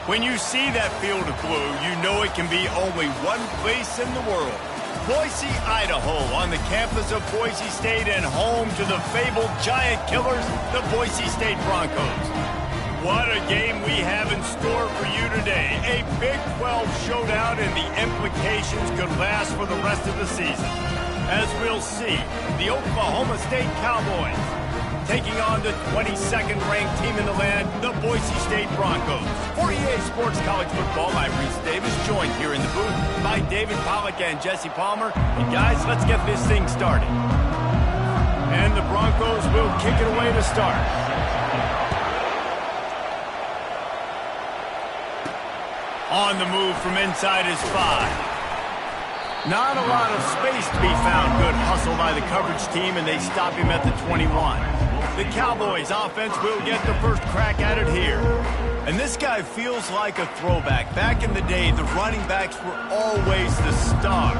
When you see that field of blue, you know it can be only one place in the world. Boise, Idaho, on the campus of Boise State and home to the fabled giant killers, the Boise State Broncos. What a game we have in store for you today. A Big 12 showdown, and the implications could last for the rest of the season. As we'll see, the Oklahoma State Cowboys taking on the 22nd ranked team in the land, the Boise State Broncos. For EA Sports College Football, I'm Reese Davis, joined here in the booth by David Pollack and Jesse Palmer. And guys, let's get this thing started. And the Broncos will kick it away to start. On the move from inside is 5. Not a lot of space to be found. Good hustle by the coverage team, and they stop him at the 21. The Cowboys offense will get the first crack at it here. And this guy feels like a throwback. Back in the day, the running backs were always the stars.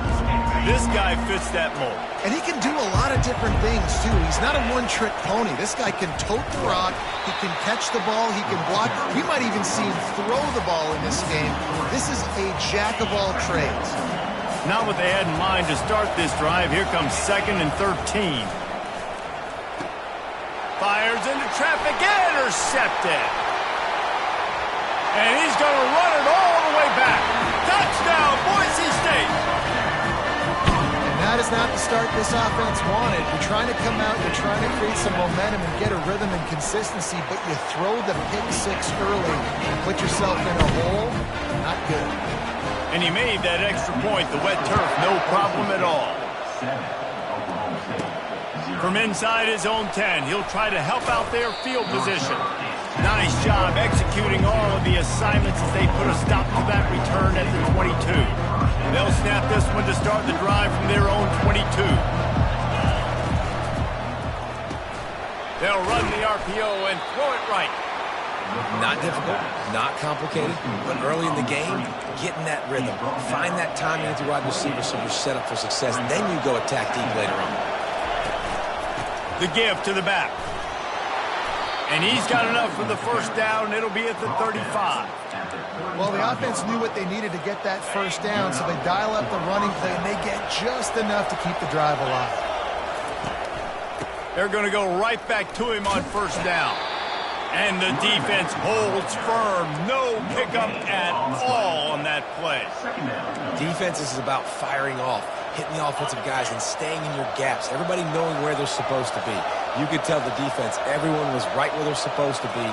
This guy fits that mold. And he can do a lot of different things, too. He's not a one-trick pony. This guy can tote the rock. He can catch the ball. He can block. We might even see him throw the ball in this game. This is a jack of all trades. Not what they had in mind to start this drive. Here comes 2nd and 13. Fires into traffic, intercepted. And he's going to run it all the way back. Touchdown, Boise State. And that is not the start this offense wanted. You're trying to come out, you're trying to create some momentum and get a rhythm and consistency, but you throw the pick 6 early and put yourself in a hole. Not good. And he made that extra point, the wet turf, no problem at all. From inside his own 10, he'll try to help out their field position. Nice job executing all of the assignments as they put a stop to that return at the 22. They'll snap this one to start the drive from their own 22. They'll run the RPO and throw it right. Not difficult, not complicated, but early in the game, getting that rhythm. Find that timing with your wide receiver so you're set up for success, and then you go attack deep later on. The give to the back. And he's got enough for the first down. It'll be at the 35. Well, the offense knew what they needed to get that first down, so they dial up the running play, and they get just enough to keep the drive alive. They're going to go right back to him on first down. And the defense holds firm. No pickup at all on that play. Defense is about firing off, hitting the offensive guys and staying in your gaps. Everybody knowing where they're supposed to be. You could tell the defense, everyone was right where they're supposed to be,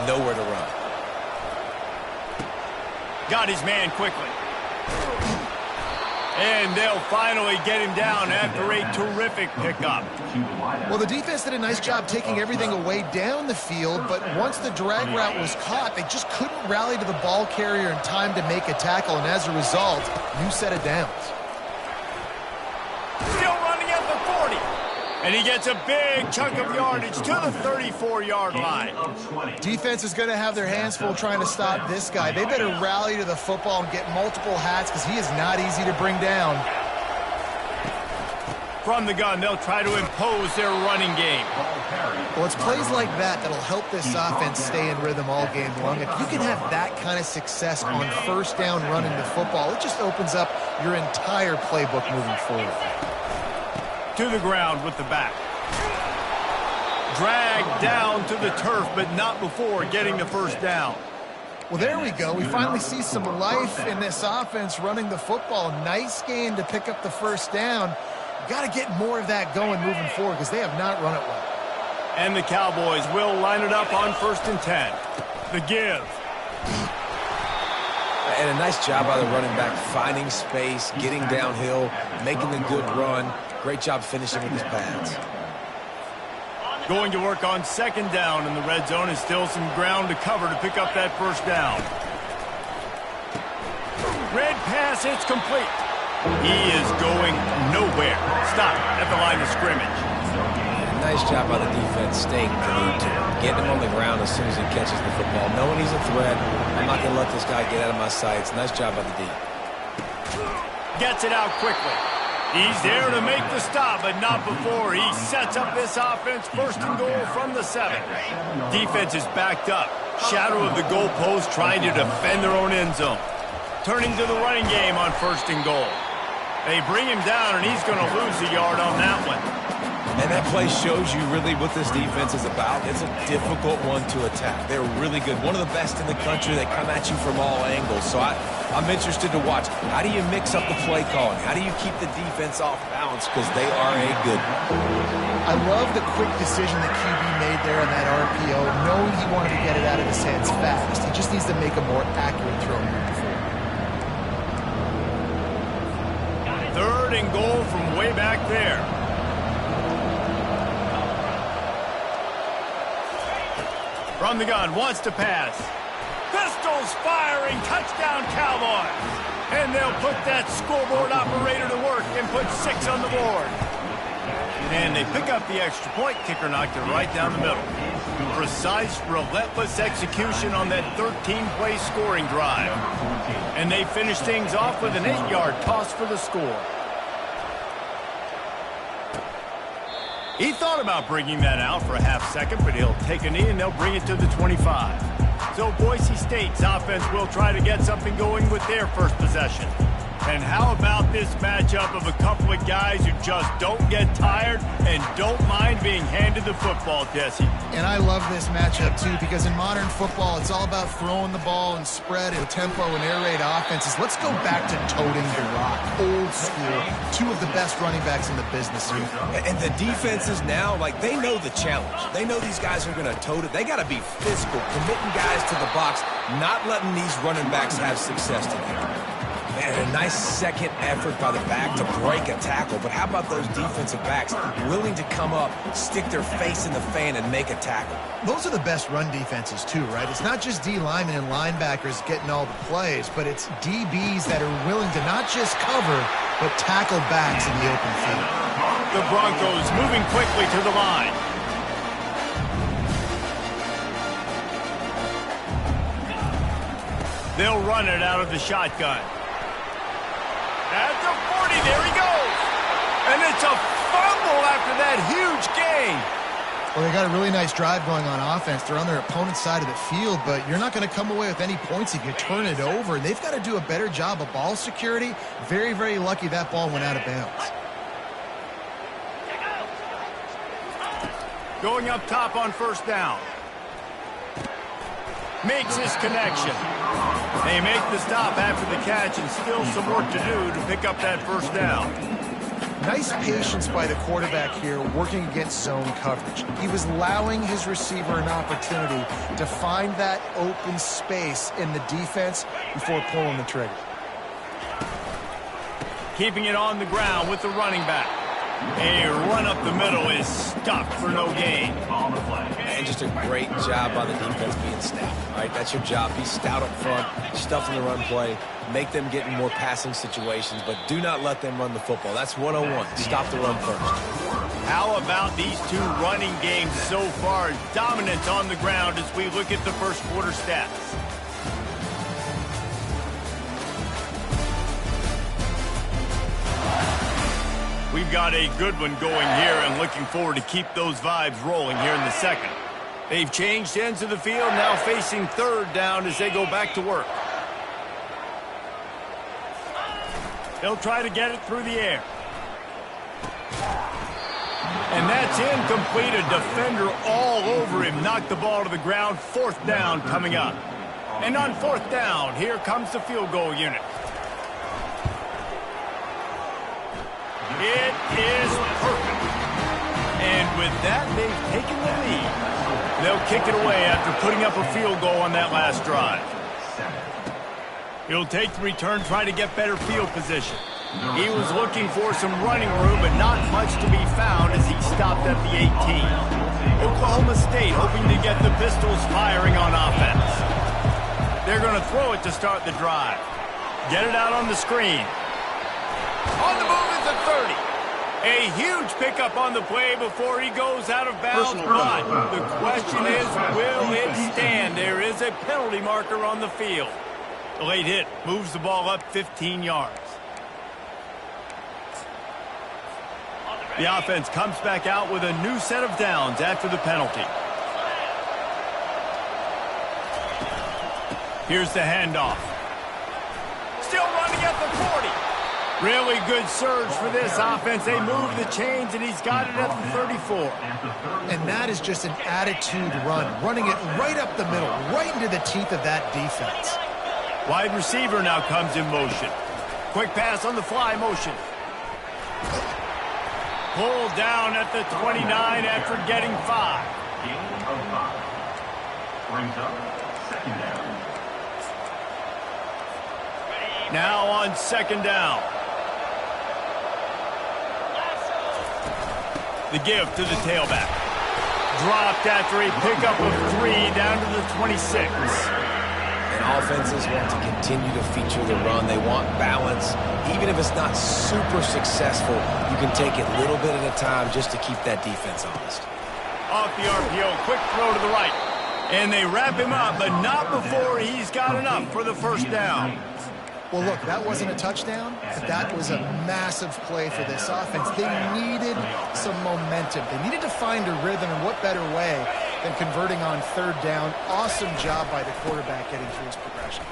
nowhere to run. Got his man quickly. And they'll finally get him down after a terrific pickup. Well, the defense did a nice job taking everything away down the field, but once the drag route was caught, they just couldn't rally to the ball carrier in time to make a tackle, and as a result, new set of downs. Still running at the 40. And he gets a big chunk of yardage to the 34-yard line. Defense is going to have their hands full trying to stop this guy. They better rally to the football and get multiple hats because he is not easy to bring down. From the gun, they'll try to impose their running game. Well, it's plays like that that'll help this offense stay in rhythm all game long. If you can have that kind of success on first down running the football, it just opens up your entire playbook moving forward. To the ground with the back. Dragged down to the turf, but not before getting the first down. Well, there we go. We finally see some life in this offense running the football. Nice game to pick up the first down. Got to get more of that going moving forward because they have not run it well. And the Cowboys will line it up on 1st and 10. The give. And a nice job by the running back, finding space, getting downhill, making a good run. Great job finishing with his pads. Going to work on 2nd down in the red zone, and still some ground to cover to pick up that first down. Red pass, it's complete. He is going nowhere. Stop at the line of scrimmage. Nice job by the defense staying glued to him, getting him on the ground as soon as he catches the football. Knowing he's a threat, I'm not going to let this guy get out of my sights. Nice job by the D. Gets it out quickly. He's there to make the stop, but not before he sets up this offense 1st and goal from the 7. Defense is backed up. Shadow of the goalpost trying to defend their own end zone. Turning to the running game on 1st and goal. They bring him down, and he's going to lose a yard on that one. And that play shows you really what this defense is about. It's a difficult one to attack. They're really good. One of the best in the country. They come at you from all angles. So I'm interested to watch. How do you mix up the play calling? How do you keep the defense off balance? Because they are a good one. I love the quick decision that QB made there on that RPO, knowing he wanted to get it out of his hands fast. He just needs to make a more accurate throw moving forward. 3rd and goal from way back there. From the gun, wants to pass. Pistols firing, touchdown Cowboys. And they'll put that scoreboard operator to work and put 6 on the board. And they pick up the extra point. Kicker knocked it right down the middle. Precise, relentless execution on that 13-play scoring drive. And they finish things off with an 8-yard toss for the score. He thought about bringing that out for a half second, but he'll take a knee and they'll bring it to the 25. So Boise State's offense will try to get something going with their first possession. And how about this matchup of a couple of guys who just don't get tired and don't mind being handed the football, Jesse? And I love this matchup, too, because in modern football, it's all about throwing the ball and spread and tempo and air raid offenses. Let's go back to toting the rock, old school. 2 of the best running backs in the business here. And the defenses now, like, they know the challenge. They know these guys are going to tote it. They got to be physical, committing guys to the box, not letting these running backs have success today. And a nice second effort by the back to break a tackle. But how about those defensive backs willing to come up, stick their face in the fan, and make a tackle? Those are the best run defenses, too, right? It's not just D linemen and linebackers getting all the plays, but it's DBs that are willing to not just cover, but tackle backs in the open field. The Broncos moving quickly to the line. They'll run it out of the shotgun. At the 40, there he goes. And it's a fumble after that huge gain. Well, they got a really nice drive going on offense. They're on their opponent's side of the field, but you're not going to come away with any points if you turn it over. They've got to do a better job of ball security. Very, very lucky that ball went out of bounds. Going up top on 1st down. Makes his connection. They make the stop after the catch and still some work to do to pick up that 1st down. Nice patience by the quarterback here working against zone coverage. He was allowing his receiver an opportunity to find that open space in the defense before pulling the trigger. Keeping it on the ground with the running back. A run up the middle is stopped for no gain. And just a great job by the defense being stout, right? That's your job. Be stout up front, stuff in the run play, make them get in more passing situations, but do not let them run the football. That's 101. Stop the run first. How about these 2 running games so far? Dominant on the ground as we look at the first quarter stats. We've got a good one going here and looking forward to keep those vibes rolling here in the second. They've changed ends of the field, now facing 3rd down as they go back to work. They'll try to get it through the air. And that's incomplete. A defender all over him. Knocked the ball to the ground. 4th down coming up. And on 4th down, here comes the field goal unit. It is perfect. And with that, they've taken the lead. They'll kick it away after putting up a field goal on that last drive. He'll take the return, try to get better field position. He was looking for some running room, but not much to be found as he stopped at the 18. Oklahoma State hoping to get the Pistols firing on offense. They're going to throw it to start the drive. Get it out on the screen. On the move is the 30. A huge pickup on the play before he goes out of bounds. But the question is, will it stand? There is a penalty marker on the field. The late hit moves the ball up 15 yards. The offense comes back out with a new set of downs after the penalty. Here's the handoff. Still running at the 40. Really good surge for this offense. They move the chains, and he's got it at the 34. And that is just an attitude run, running it right up the middle, right into the teeth of that defense. Wide receiver now comes in motion. Quick pass on the fly motion. Pulled down at the 29 after getting 5. Gain of 5. Brings up second down. Now on second down. The give to the tailback. Dropped after a pickup of 3 down to the 26. And offenses want to continue to feature the run. They want balance. Even if it's not super successful, you can take it little bit at a time just to keep that defense honest. Off the RPO, quick throw to the right. And they wrap him up, but not before he's got enough for the first down. Well, look, that wasn't a touchdown, but that was a massive play for this offense. They needed some momentum. They needed to find a rhythm, and what better way than converting on third down. Awesome job by the quarterback getting through his progression.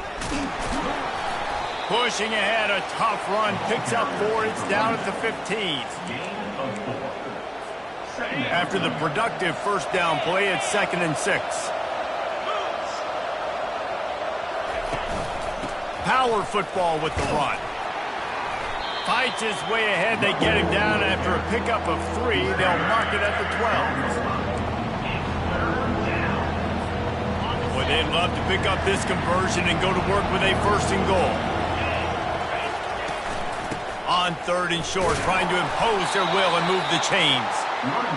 Pushing ahead, a tough run, picks up 4, it's down at the 15. After the productive first down play, it's 2nd and 6. Power football with the run. Fights his way ahead. They get him down after a pickup of 3. They'll mark it at the 12. Boy, they'd love to pick up this conversion and go to work with a 1st and goal. On 3rd and short, trying to impose their will and move the chains.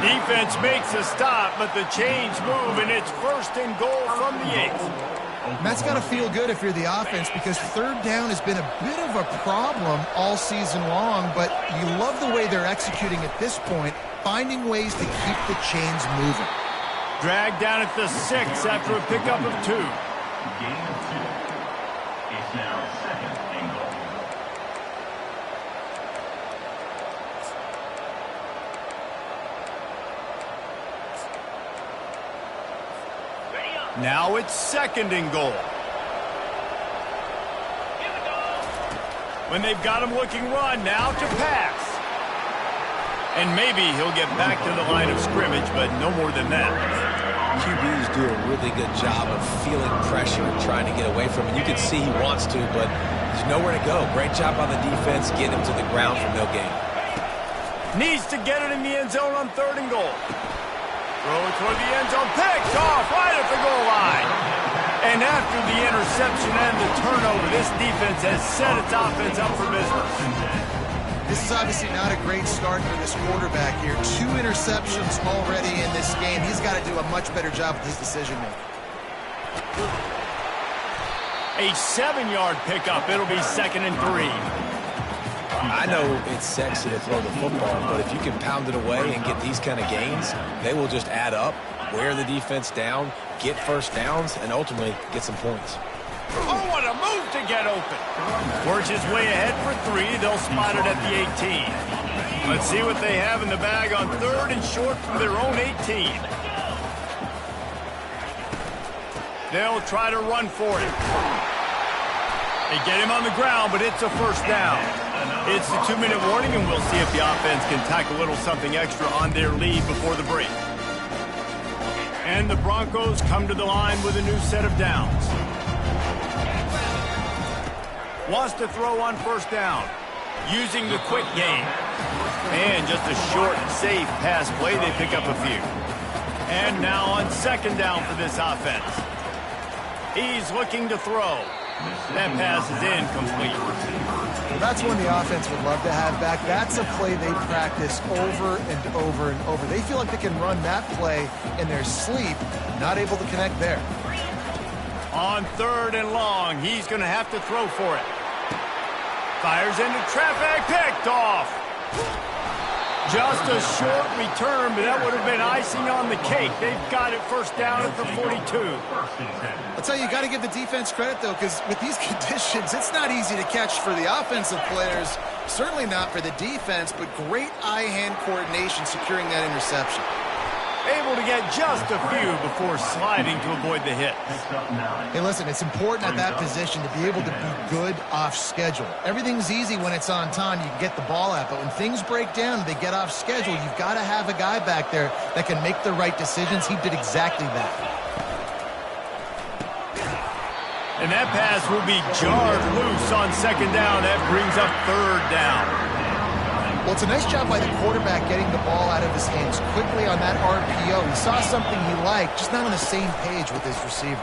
Defense makes a stop, but the chains move, and it's 1st and goal from the 8. And that's got to feel good if you're the offense, because third down has been a bit of a problem all season long, but you love the way they're executing at this point, finding ways to keep the chains moving. Dragged down at the 6 after a pickup of 2. Gain of 2. It's now 2nd and goal. Now it's 2nd and goal. When they've got him looking run, now to pass. And maybe he'll get back to the line of scrimmage, but no more than that. QBs do a really good job of feeling pressure and trying to get away from it. You can see he wants to, but there's nowhere to go. Great job on the defense, getting him to the ground for no gain. Needs to get it in the end zone on 3rd and goal. Throw it toward the end zone, picked off right at the goal line. And after the interception and the turnover, this defense has set its offense up for business. This is obviously not a great start for this quarterback here. 2 interceptions already in this game. He's got to do a much better job with his decision-making. A 7-yard pickup. It'll be 2nd and 3. I know it's sexy to throw the football, but if you can pound it away and get these kind of gains, they will just add up, wear the defense down, get first downs, and ultimately get some points. Oh, what a move to get open. Works his way ahead for 3. They'll spot it at the 18. Let's see what they have in the bag on 3rd and short from their own 18. They'll try to run for it. They get him on the ground, but it's a 1st down. It's the 2-minute warning, and we'll see if the offense can tack a little something extra on their lead before the break. And the Broncos come to the line with a new set of downs. Wants to throw on 1st down, using the quick game. And just a short, safe pass play, they pick up a few. And now on 2nd down for this offense. He's looking to throw. That pass is incomplete. Well, that's one the offense would love to have back. That's a play they practice over and over and over. They feel like they can run that play in their sleep, not able to connect there. On 3rd and long, he's going to have to throw for it. Fires into traffic, picked off. Just a short return, but that would have been icing on the cake. They've got it 1st down at the 42. I'll tell you, you got to give the defense credit, though, because with these conditions, it's not easy to catch for the offensive players. Certainly not for the defense, but great eye-hand coordination securing that interception. able to get just a few before sliding to avoid the hit. Hey, listen, it's important at that position to be able to be good off schedule. Everything's easy when it's on time. You can get the ball out, but when things break down, they get off schedule. You've got to have a guy back there that can make the right decisions. He did exactly that. And that pass will be jarred loose on second down. That brings up third down. Well, it's a nice job by the quarterback getting the ball out of his hands quickly on that RPO. He saw something he liked, just not on the same page with his receiver.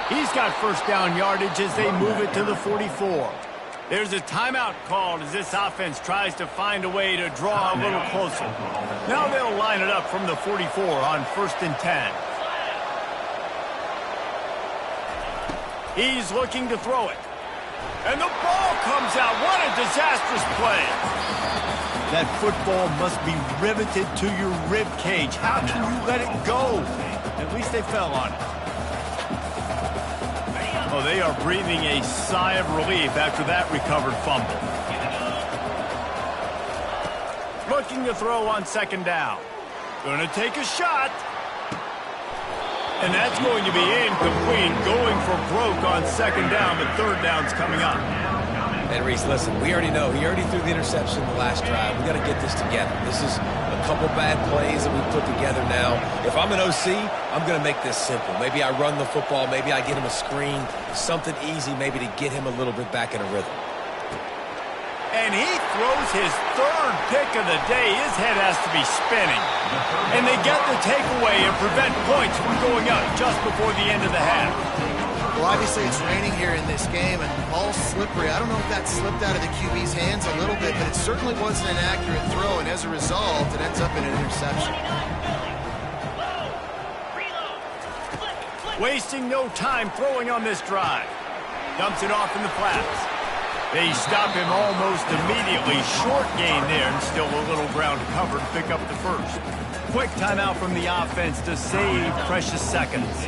He's got first down yardage as they move it to the 44. There's a timeout called as this offense tries to find a way to draw a little closer. Now they'll line it up from the 44 on 1st and 10. He's looking to throw it. And the ball comes out. What a disastrous play. That football must be riveted to your rib cage. How can you let it go? At least they fell on it. Oh, they are breathing a sigh of relief after that recovered fumble. Looking to throw on second down. Going to take a shot. And that's going to be incomplete, going for broke on second down, but third down's coming up. And Reese, listen, we already know. He already threw the interception in the last drive. We got to get this together. This is a couple bad plays that we put together now. If I'm an OC, I'm going to make this simple. Maybe I run the football. Maybe I get him a screen, something easy maybe to get him a little bit back in a rhythm. And he throws his third pick of the day. His head has to be spinning. And they get the takeaway and prevent points from going up just before the end of the half. Well, obviously it's raining here in this game, and the ball's slippery. I don't know if that slipped out of the QB's hands a little bit, but it certainly wasn't an accurate throw, and as a result, it ends up in an interception. Wasting no time throwing on this drive. Dumps it off in the flats. They stop him almost immediately. Short gain there, and still a little ground to cover to pick up the first. Quick timeout from the offense to save precious seconds.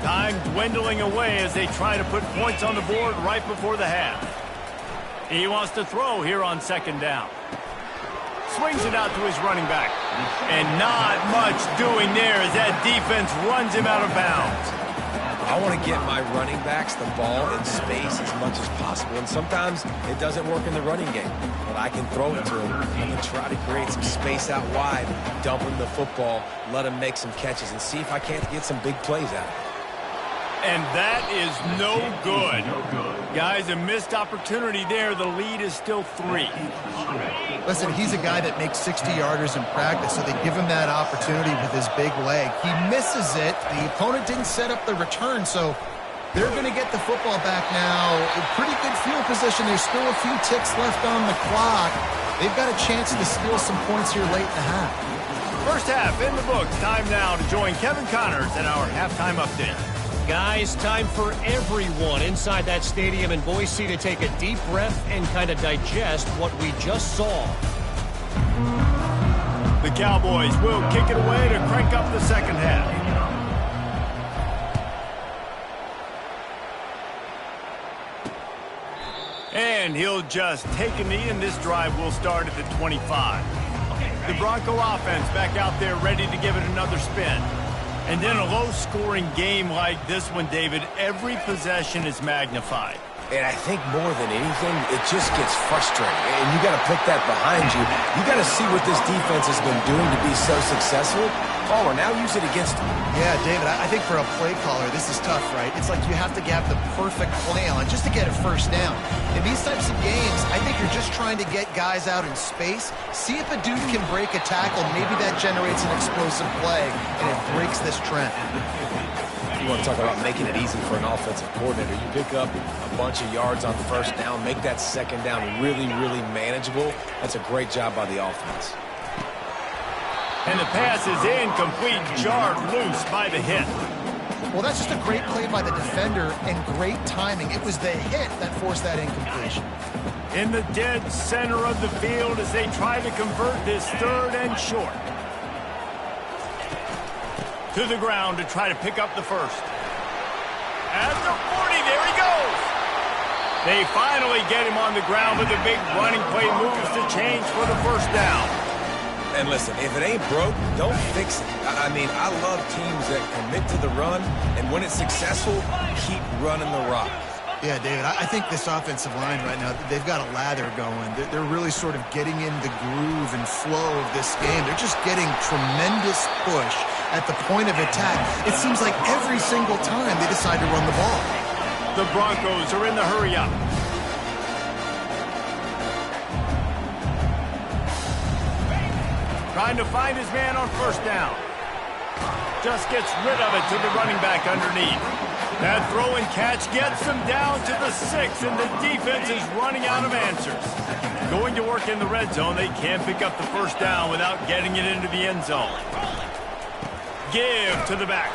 Time dwindling away as they try to put points on the board right before the half. He wants to throw here on second down. Swings it out to his running back. And not much doing there as that defense runs him out of bounds. I want to get my running backs the ball in space as much as possible. And sometimes it doesn't work in the running game. But I can throw it to him. I can try to create some space out wide, dump him the football, let him make some catches, and see if I can't get some big plays out of it. And that is no good. Guys, a missed opportunity there. The lead is still 3. Listen, he's a guy that makes 60-yarders in practice, so they give him that opportunity with his big leg. He misses it. The opponent didn't set up the return, so they're going to get the football back now. A pretty good field position. There's still a few ticks left on the clock. They've got a chance to steal some points here late in the half. First half in the books. Time now to join Kevin Connors in our halftime update. Guys, time for everyone inside that stadium in Boise to take a deep breath and kind of digest what we just saw. The Cowboys will kick it away to crank up the second half. And he'll just take a knee, and this drive will start at the 25. The Bronco offense back out there ready to give it another spin. And in a low-scoring game like this one, David, every possession is magnified. And I think more than anything, it just gets frustrating. And you got to put that behind you. You got to see what this defense has been doing to be so successful. Caller, now use it against them. Yeah, David, I think for a play caller, this is tough, right? It's like you have to have the perfect play on just to get a first down. In these types of games, I think you're just trying to get guys out in space, see if a dude can break a tackle. Maybe that generates an explosive play, and it breaks this trend. You want to talk about making it easy for an offensive coordinator. You pick up a bunch of yards on the first down, make that second down really, really manageable. That's a great job by the offense. And the pass is incomplete, jarred loose by the hit. Well, that's just a great play by the defender and great timing. It was the hit that forced that incompletion. In the dead center of the field as they try to convert this third and short. To the ground to try to pick up the first. At the 40, there he goes. They finally get him on the ground with a big running play moves to change for the first down. And listen, if it ain't broke, don't fix it. I mean, I love teams that commit to the run, and when it's successful, keep running the rock. Yeah, David, I think this offensive line right now, they've got a lather going. They're really sort of getting in the groove and flow of this game. They're just getting tremendous push at the point of attack. It seems like every single time they decide to run the ball. The Broncos are in the hurry-up. Trying to find his man on first down. Just gets rid of it to the running back underneath. That throw and catch gets them down to the 6, and the defense is running out of answers. Going to work in the red zone, they can't pick up the first down without getting it into the end zone. Give to the back.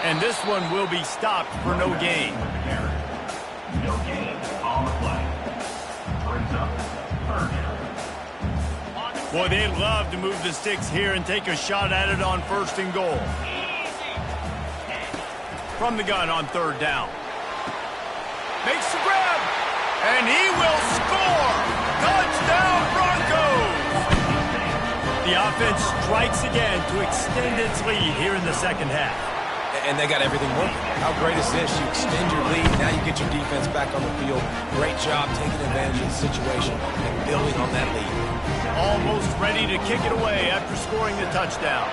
And this one will be stopped for no gain. No gain on the play. Brings up third down. Boy, they'd love to move the sticks here and take a shot at it on 1st and goal. From the gun on 3rd down. Makes the grab, and he will score! Touchdown, Broncos! The offense strikes again to extend its lead here in the second half. And they got everything working. How great is this? You extend your lead, now you get your defense back on the field. Great job taking advantage of the situation and building on that lead. Almost ready to kick it away after scoring the touchdown.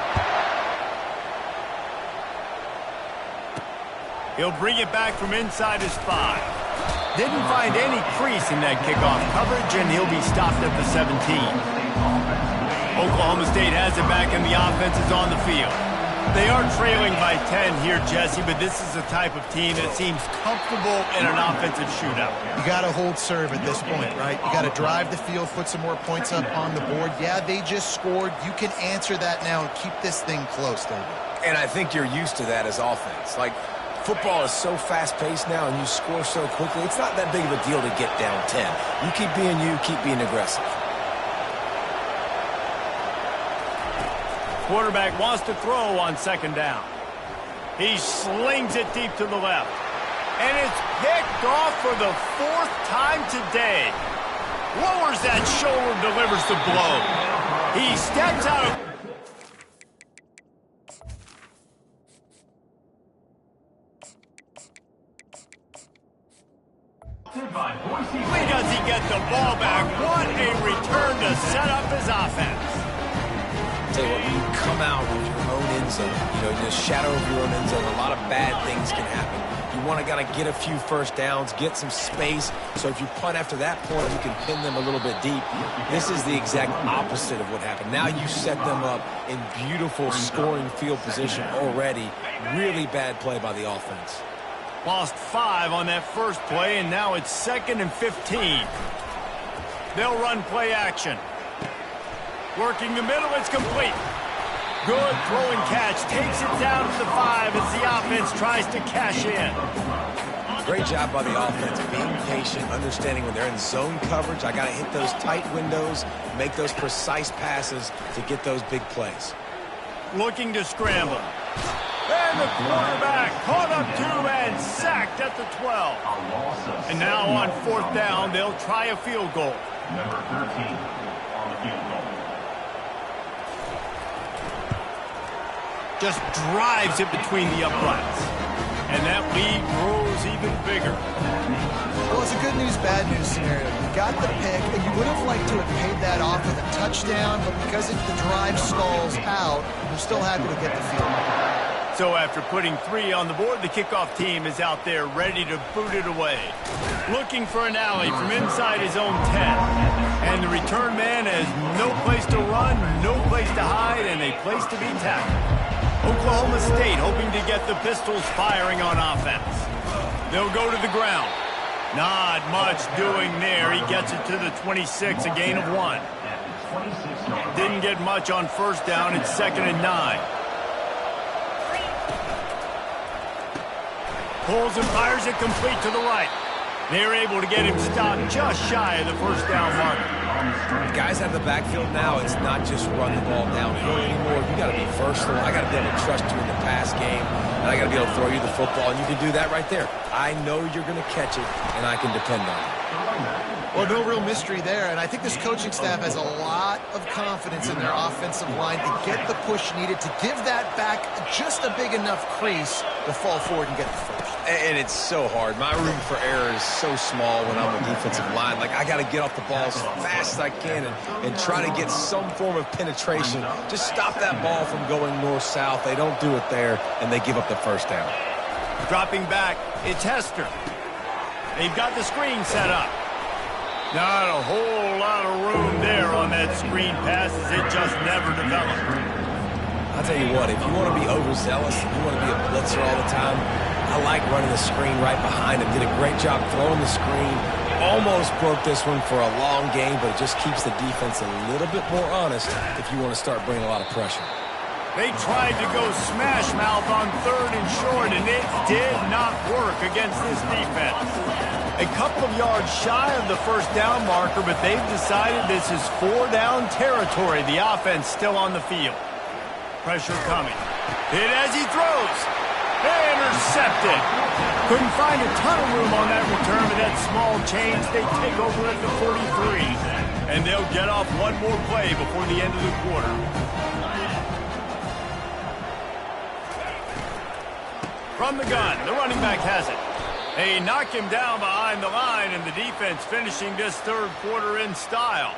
He'll bring it back from inside his 5. Didn't find any crease in that kickoff coverage, and he'll be stopped at the 17. Oklahoma State has it back, and the offense is on the field. They are trailing by 10 here, Jesse, but this is the type of team that seems comfortable in an offensive shootout. You got to hold serve at this point, right? You got to drive the field, put some more points up on the board. Yeah, they just scored. You can answer that now and keep this thing close, David. And I think you're used to that as offense. Like, football is so fast-paced now, and you score so quickly, it's not that big of a deal to get down 10. You keep being aggressive. Quarterback wants to throw on 2nd down. He slings it deep to the left. And it's picked off for the 4th time today. Lowers that shoulder, delivers the blow. He steps out of... Does he get the ball back? What a return to set up his offense. Tell you what, when you come out of your own end zone, in the shadow of your own end zone, a lot of bad things can happen. You want to get a few first downs, get some space, so if you punt after that point, you can pin them a little bit deep. This is the exact opposite of what happened. Now you set them up in beautiful scoring field position already. Really bad play by the offense. Lost 5 on that first play, and now it's 2nd and 15. They'll run play action. Working the middle, it's complete. Good throw and catch. Takes it down to the 5 as the offense tries to cash in. Great job by the offense, being patient, understanding when they're in zone coverage, I got to hit those tight windows, make those precise passes to get those big plays. Looking to scramble. And the quarterback caught up to and sacked at the 12. And now on 4th down, they'll try a field goal. Number 13 on the field goal. Just drives it between the uprights. And that lead grows even bigger. Well, it's a good news, bad news scenario. You got the pick, and you would have liked to have paid that off with a touchdown, but because the drive stalls out, you're still happy to get the field. So after putting 3 on the board, the kickoff team is out there ready to boot it away. Looking for an alley from inside his own 10. And the return man has no place to run, no place to hide, and a place to be tackled. Oklahoma State hoping to get the Pistols firing on offense. They'll go to the ground. Not much doing there. He gets it to the 26, a gain of 1. Didn't get much on 1st down. It's 2nd and 9. Pulls and fires it complete to the right. They're able to get him stopped just shy of the 1st down marker. Guys out of the backfield now, it's not just run the ball downhill anymore. You got to be versatile. I got to be able to trust you in the pass game, and I got to be able to throw you the football, and you can do that right there. I know you're going to catch it, and I can depend on it. Well, no real mystery there, and I think this coaching staff has a lot of confidence in their offensive line to get the push needed to give that back just a big enough crease to fall forward and get the first. And it's so hard. My room for error is so small when I'm a defensive line. Like, I got to get off the ball as fast as I can and try to get some form of penetration. Just stop that ball from going north-south. They don't do it there, and they give up the first down. Dropping back, it's Hester. They've got the screen set up. Not a whole lot of room there on that screen pass as it just never developed. I'll tell you what, if you want to be overzealous, if you want to be a blitzer all the time, I like running the screen right behind him. Did a great job throwing the screen. Almost broke this one for a long game, but it just keeps the defense a little bit more honest if you want to start bringing a lot of pressure. They tried to go smash mouth on 3rd and short, and it did not work against this defense. A couple of yards shy of the first down marker, but they've decided this is 4-down territory. The offense still on the field. Pressure coming. Hit as he throws. Intercepted. Couldn't find a ton of room on that return, but that small change, they take over at the 43. And they'll get off one more play before the end of the quarter. From the gun, the running back has it. They knock him down behind the line, and the defense finishing this third quarter in style.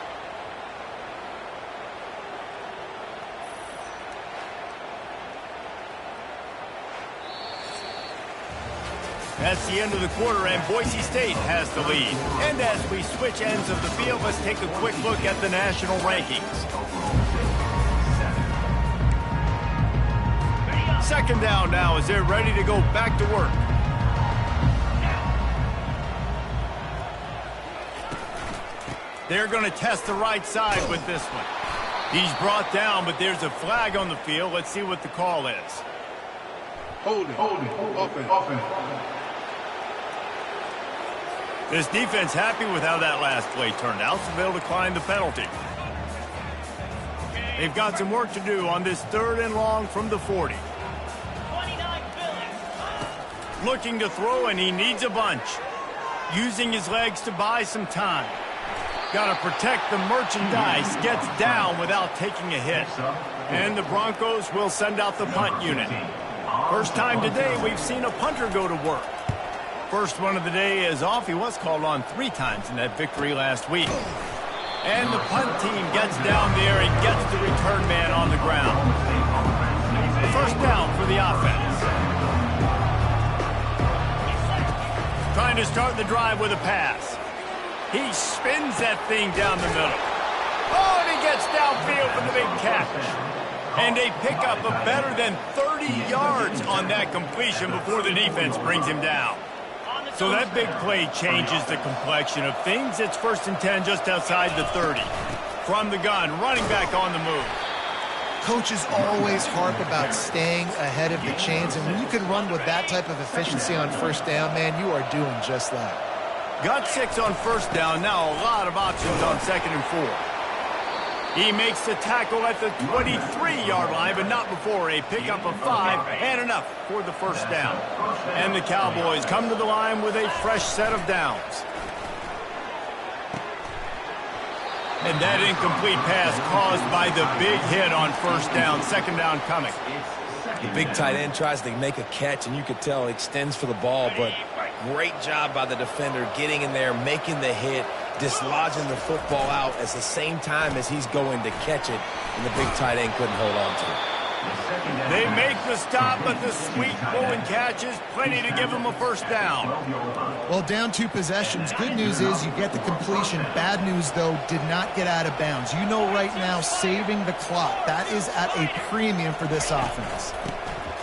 That's the end of the quarter, and Boise State has the lead. And as we switch ends of the field, let's take a quick look at the national rankings. Second down now as they're ready to go back to work. They're going to test the right side with this one. He's brought down, but there's a flag on the field. Let's see what the call is. Holding, offense. This defense happy with how that last play turned out, so they'll decline the penalty. They've got some work to do on this 3rd and long from the 40. Looking to throw, and he needs a bunch. Using his legs to buy some time. Got to protect the merchandise. Gets down without taking a hit. And the Broncos will send out the punt unit. First time today we've seen a punter go to work. First one of the day is off. He was called on 3 times in that victory last week. And the punt team gets down there and gets the return man on the ground. First down for the offense. Trying to start the drive with a pass. He spins that thing down the middle. Oh, and he gets downfield for the big catch. And they pick up a better than 30 yards on that completion before the defense brings him down. So that big play changes the complexion of things. It's 1st and 10 just outside the 30. From the gun, running back on the move. Coaches always harp about staying ahead of the chains, and when you can run with that type of efficiency on first down, man, you are doing just that. Got 6 on first down. Now a lot of options on 2nd and 4. He makes the tackle at the 23-yard line, but not before a pickup of 5 and enough for the first down. And the Cowboys come to the line with a fresh set of downs. And that incomplete pass caused by the big hit on first down. 2nd down coming. The big tight end tries to make a catch, and you could tell he extends for the ball, but great job by the defender getting in there, making the hit, dislodging the football out at the same time as he's going to catch it, and the big tight end couldn't hold on to it. They make the stop, but the sweet pulling catch is plenty to give them a first down. Well, down 2 possessions. Good news is you get the completion. Bad news, though, did not get out of bounds. You know right now, saving the clock. That is at a premium for this offense.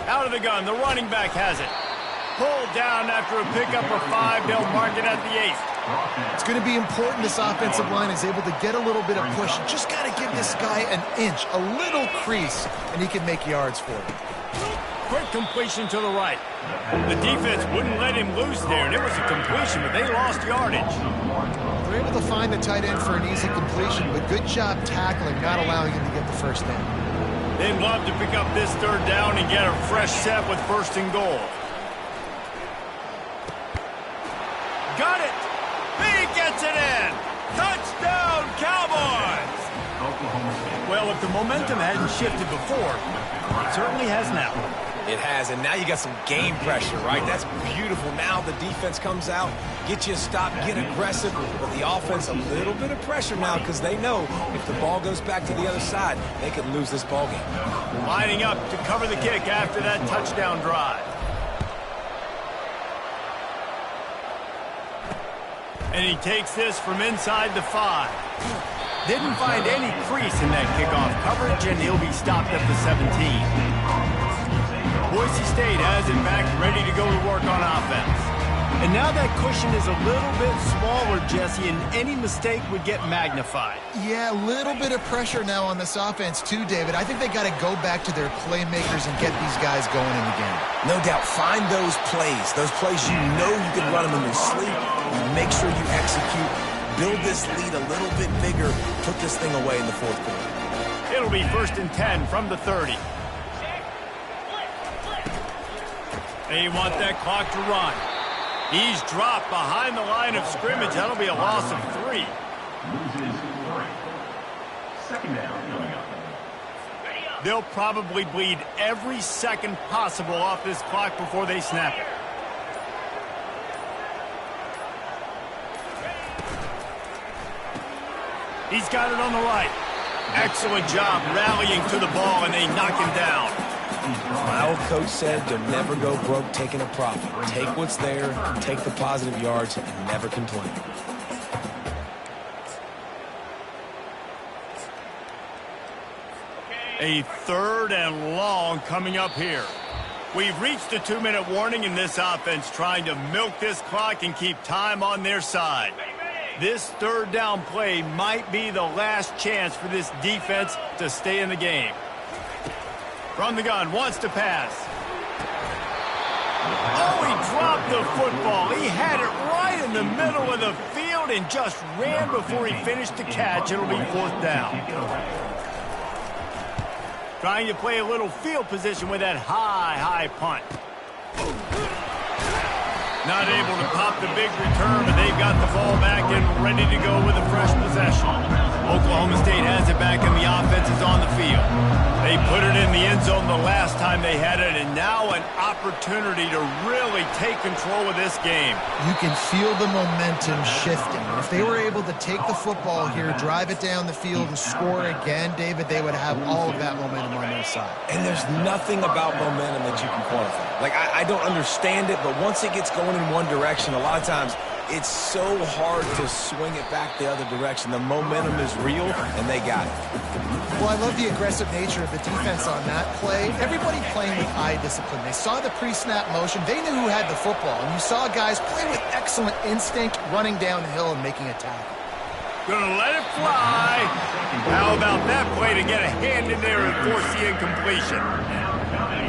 Out of the gun, the running back has it. Pulled down after a pickup of 5. They'll mark it at the 8. It's going to be important this offensive line is able to get a little bit of push. Just got to give this guy an inch, a little crease, and he can make yards for it. Quick completion to the right. The defense wouldn't let him loose there, and it was a completion, but they lost yardage. They're able to find the tight end for an easy completion, but good job tackling, not allowing him to get the first down. They'd love to pick up this 3rd down and get a fresh set with 1st and goal. Got it! He gets Well, if the momentum hadn't shifted before, it certainly has now. It has, and now you got some game pressure, right? That's beautiful. Now the defense comes out, get you a stop, get aggressive, but the offense a little bit of pressure now because they know if the ball goes back to the other side, they could lose this ball game. Lining up to cover the kick after that touchdown drive. And he takes this from inside the 5. Didn't find any crease in that kickoff coverage, and he'll be stopped at the 17. Boise State has it back, ready to go to work on offense. And now that cushion is a little bit smaller, Jesse, and any mistake would get magnified. Yeah, a little bit of pressure now on this offense too, David. I think they got to go back to their playmakers and get these guys going in the game. No doubt. Find those plays you know you can run them in your sleep. You make sure you execute. Build this lead a little bit bigger. Put this thing away in the fourth quarter. It'll be 1st and 10 from the 30. They want that clock to run. He's dropped behind the line of scrimmage. That'll be a loss of 3. Loses 3. Second down coming up. They'll probably bleed every second possible off this clock before they snap it. He's got it on the right. Excellent job rallying to the ball, and they knock him down. My old coach said you'll never go broke taking a profit. Take what's there, take the positive yards, and never complain. A 3rd and long coming up here. We've reached a 2-minute warning in this offense, trying to milk this clock and keep time on their side. This 3rd down play might be the last chance for this defense to stay in the game. From the gun, wants to pass. Oh, he dropped the football. He had it right in the middle of the field and just ran before he finished the catch. It'll be 4th down. Trying to play a little field position with that high punt. Not able to pop the big return, but they've got the ball back and ready to go with a fresh possession. Oklahoma State has it back, and the offense is on the field. They put it in the end zone the last time they had it, and now an opportunity to really take control of this game. You can feel the momentum shifting. If they were able to take the football here, drive it down the field, and score again, David, they would have all of that momentum on their side. And there's nothing about momentum that you can quantify. Like, I don't understand it, but once it gets going in one direction, a lot of times it's so hard to swing it back the other direction. The momentum is real, and they got it. Well, I love the aggressive nature of the defense on that play. Everybody playing with eye discipline. They saw the pre-snap motion. They knew who had the football. And you saw guys play with excellent instinct, running down the hill and making a tackle. Gonna let it fly. How about that play to get a hand in there and force the incompletion?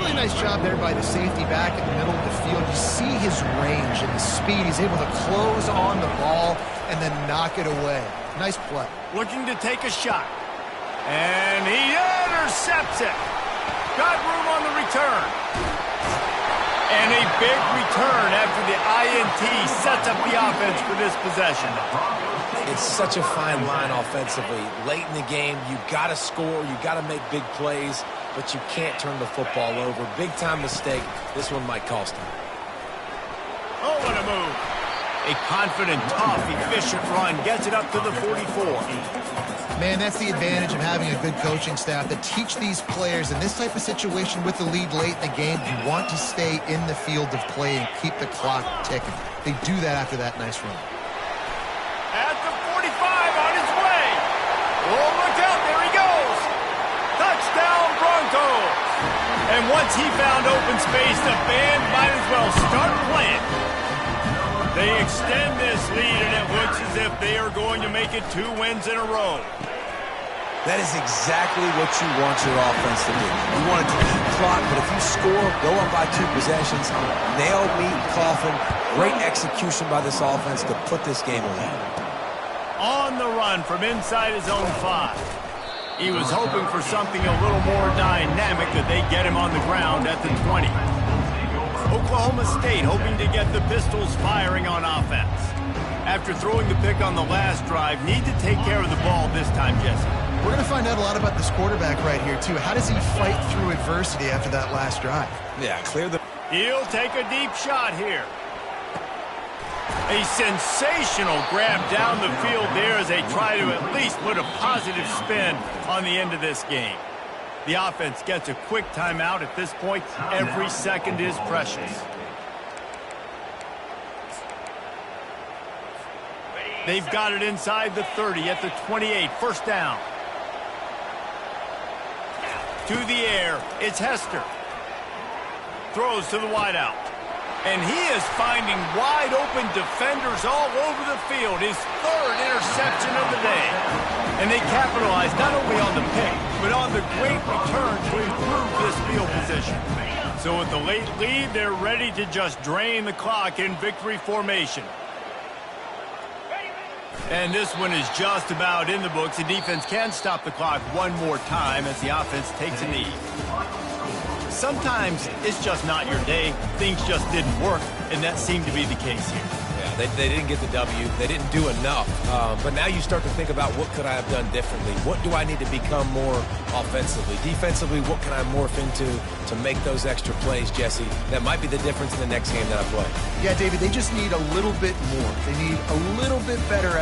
Really nice job there by the safety back in the middle of the field. You see his range and his speed. He's able to close on the ball and then knock it away. Nice play. Looking to take a shot. And he intercepts it. Got room on the return. And a big return after the INT sets up the offense for this possession. It's such a fine line offensively. Late in the game, you got to score, you got to make big plays, but you can't turn the football over. Big-time mistake. This one might cost him. Oh, what a move. A confident, tough, efficient run gets it up to the 44. Man, that's the advantage of having a good coaching staff that teach these players in this type of situation with the lead late in the game. You want to stay in the field of play and keep the clock ticking. They do that after that nice run. At the 45 on his way. Oh, look out, there he goes. Touchdown, Broncos. And once he found open space, the band might as well start playing. They extend this lead, and it looks as if they are going to make it 2 wins in a row. That is exactly what you want your offense to do. You want it to keep clock, but if you score, go up by 2 possessions, nail, meet, coffin, great execution by this offense to put this game away. On the run from inside his own 5. He was hoping for something a little more dynamic that they get him on the ground at the 20. Oklahoma State hoping to get the Pistols firing on offense. After throwing the pick on the last drive, need to take care of the ball this time, Jesse. We're going to find out a lot about this quarterback right here, too. How does he fight through adversity after that last drive? Yeah, clear the... He'll take a deep shot here. A sensational grab down the field there as they try to at least put a positive spin on the end of this game. The offense gets a quick timeout at this point. Every second is precious. They've got it inside the 30 at the 28. First down. To the air. It's Hester. Throws to the wideout. And he is finding wide open defenders all over the field. His third interception of the day. And they capitalize not only on the pick, but on the great return to improve this field position. So with the late lead, they're ready to just drain the clock in victory formation. And this one is just about in the books. The defense can stop the clock one more time as the offense takes a knee. Sometimes it's just not your day. Things just didn't work, and that seemed to be the case here. Yeah, they didn't get the W. They didn't do enough. But now you start to think about what could I have done differently? What do I need to become more offensively? Defensively, what can I morph into to make those extra plays, Jesse? That might be the difference in the next game that I play. Yeah, David, they just need a little bit more. They need a little bit better